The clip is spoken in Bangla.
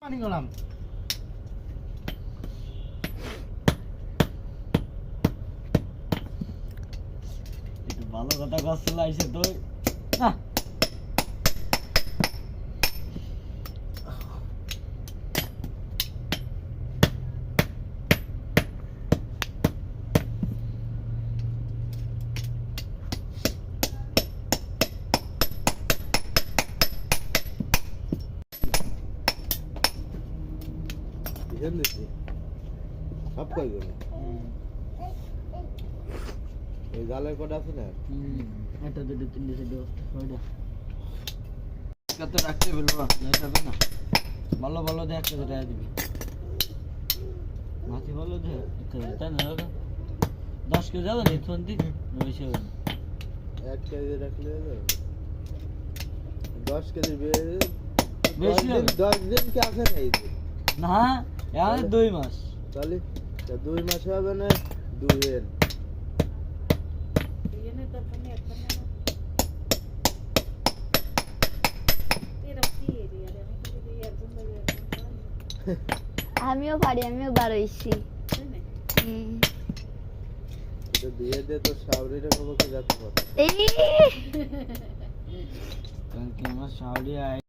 পানি গলাম একটু ভালো কথা কষ্ট লাগছে তো না সব কই গেল এই জালের কটা আছে না এটা দুটো তিনটে চারটে ছয়টা কত রাখতে বলবো যাবে না ভালো ভালো দেখ একটা করে দিবি মাছি ভালো দে তাই না 10 কেজি যাবে না ফোন দিক বেশি হবে 1 কেজি রাখলে 10 কেজি বেশি 10 দিন কি আছে নাই না এখন 2 মাস তাহলে 2 মাস হবে না 2 এর এনে তো তুমি একটা না এরা কি এরিয়া রে আমি তো এই একজন লাগে আমিও পারি আমিও বারইছি এটা দিয়ে দে তো শাওরিরে খবর কি যাচ্ছে কথা এই কালকে আমার শাওরি আয়